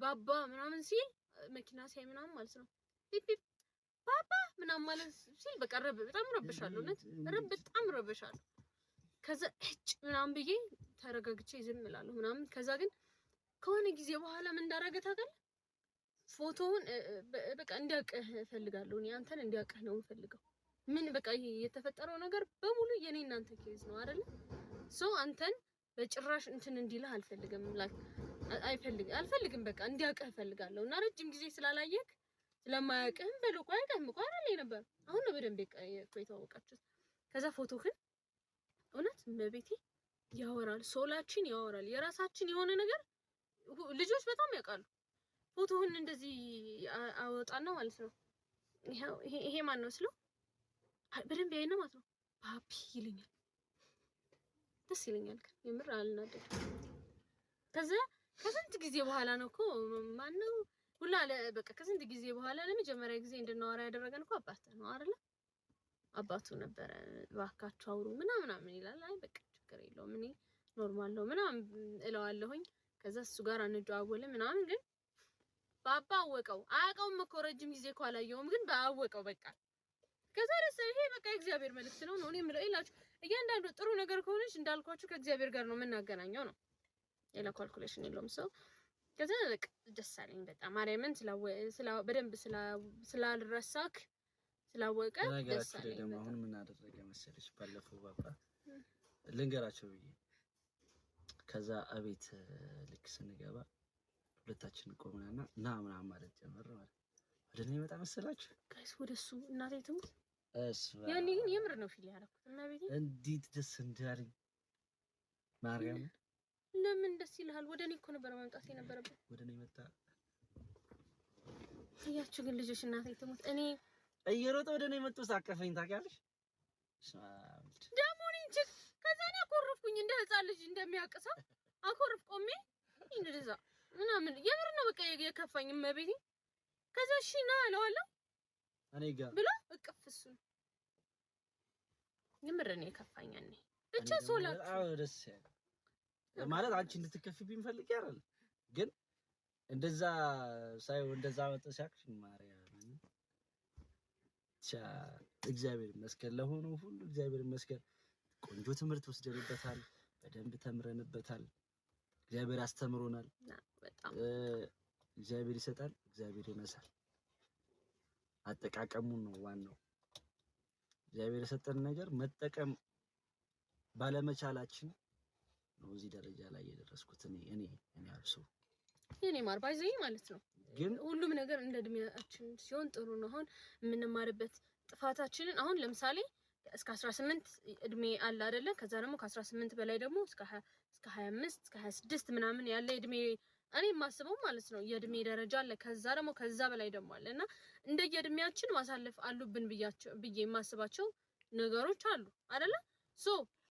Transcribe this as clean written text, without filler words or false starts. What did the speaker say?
ባባ ምናምን ሲል መኪና ሳይ ምናምን ማለት ነው ፒፒ ባባ ምናምን ማለት ሲል በቃ በጣም ረብሻለሁ እውነት በጣም ረብሻለሁ ከዛ እጭ ምናምን ብዬ ተረጋግቼ ዝም እላለሁ ምናምን ከዛ ግን ከሆነ ጊዜ በኋላ ምን እንዳረገ ታውቃለህ ፎቶውን በቃ እንዲያውቅህ እፈልጋለሁ እኔ አንተን እንዲያውቅህ ነው የምፈልገው ምን በቃ ይሄ የተፈጠረው ነገር በሙሉ የኔ እናንተ ኬዝ ነው አይደል ሶ አንተን በጭራሽ እንትን እንዲልህ አልፈልግም ላይክ አልፈልግም በቃ እንዲያውቅህ እፈልጋለሁ እና ረጅም ጊዜ ስላላየክ ስለማያውቅህም በልቆ አይቀርም እኮ አይደል ነበር አሁን ነው በደንብ የተዋወቃችሁት ከዛ ፎቶህን እውነት በቤቴ ያወራል ሶላችን ያወራል የራሳችን የሆነ ነገር ልጆች በጣም ያውቃሉ ፎቶህን እንደዚህ አወጣና ማለት ነው ይሄ ማን ነው ስለው በደንብ ያይና ማለት ነው ፓፒ ይለኛል ደስ ይለኛል የምር አልናደድም ከዛ ከስንት ጊዜ በኋላ ነው እኮ ማን ነው ሁላ በቃ ከስንት ጊዜ በኋላ ለመጀመሪያ ጊዜ እንድናወራ ያደረገን እኮ አባቱ ነው አይደል አባቱ ነበር ባካቸው አውሩ ምናምን ይላል አይ በቃ ችግር የለውም እኔ ኖርማል ነው ምናምን እለዋለሁኝ ከዛ እሱ ጋር አንደዋወለ ምናምን ግን ባባ አወቀው አያውቀውም እኮ ረጅም ጊዜ እኮ አላየውም ግን ባወቀው በቃ ከዛ ይሄ በቃ እግዚአብሔር መልእክት ነው እኔ ምለው ይላችሁ እያንዳንዱ ጥሩ ነገር ከሆነች እንዳልኳችሁ ከእግዚአብሔር ጋር ነው የምናገናኘው ነው ሌላ ካልኩሌሽን የለውም ሰው ከዛ በቃ ደስ አለኝ በጣም ማርያምን በደንብ ስላልረሳክ ስላወቀ ደስ አለኝ ደግሞ አሁን ምን አደረገ መሰለሽ ባለፈው ባባ ልንገራቸው ብዬ ከዛ አቤት ልክ ስንገባ ሁለታችን ቆምናና ና ምናምን ማለት ጀመረ ማለት ወደኔ መጣ መሰላችሁ ጋይስ ወደሱ እናቴ ትሙት እሱ ያኔ ግን የምር ነው ፊል ያደረኩት እና ቤቴ እንዴት ደስ እንዳለኝ ማርያም ለምን ደስ ይልሃል ወደኔ እኮ ነበር መምጣት የነበረበት ወደኔ መጣ ያቺ ግን ልጅሽ እናቴ ትሙት እኔ እየሮጠ ወደኔ መጥቶ ሳቀፈኝ ታውቂያለሽ ደሞ እንጂ ከዛ ነው አኮርፍኩኝ እንደ ህፃን ልጅ እንደሚያቅሰው አኮርፍ ቆሜ እንደዛ ምናምን የምር ነው በቃ የከፋኝ መቤቴ ከዛ እሺ ና አለዋለሁ እኔ ጋር ብሎ እቅፍሱ የምር ነው የከፋኝ እኔ ብቻ ሶላት አዎ ደስ ማለት አንቺ እንድትከፍብኝ ፈልጌ አይደል ግን እንደዛ ሳይው እንደዛ መጥተሻክሽ ማርያም እግዚአብሔር ይመስገን ለሆነው ሁሉ እግዚአብሔር ይመስገን ቆንጆ ትምህርት ወስደንበታል በደንብ ተምረንበታል እግዚአብሔር አስተምሮናል በጣም እግዚአብሔር ይሰጣል እግዚአብሔር ይነሳል አጠቃቀሙን ነው ዋናው እግዚአብሔር የሰጠን ነገር መጠቀም ባለመቻላችን ነው እዚህ ደረጃ ላይ የደረስኩት እኔ አብሶ የኔ ማር ባይዘይ ማለት ነው ግን ሁሉም ነገር እንደ እድሜያችን ሲሆን ጥሩ ነው አሁን የምንማርበት ጥፋታችንን አሁን ለምሳሌ እስከ 18 እድሜ አለ አይደለ ከዛ ደግሞ ከ18 በላይ ደግሞ እስከ 25 እስከ 26 ምናምን ያለ እድሜ እኔ ማስበው ማለት ነው የእድሜ ደረጃ አለ ከዛ ደግሞ ከዛ በላይ ደግሞ አለና እንደ የእድሜያችን ማሳለፍ አሉብን ብዬ ማስባቸው ነገሮች አሉ አይደለ ሶ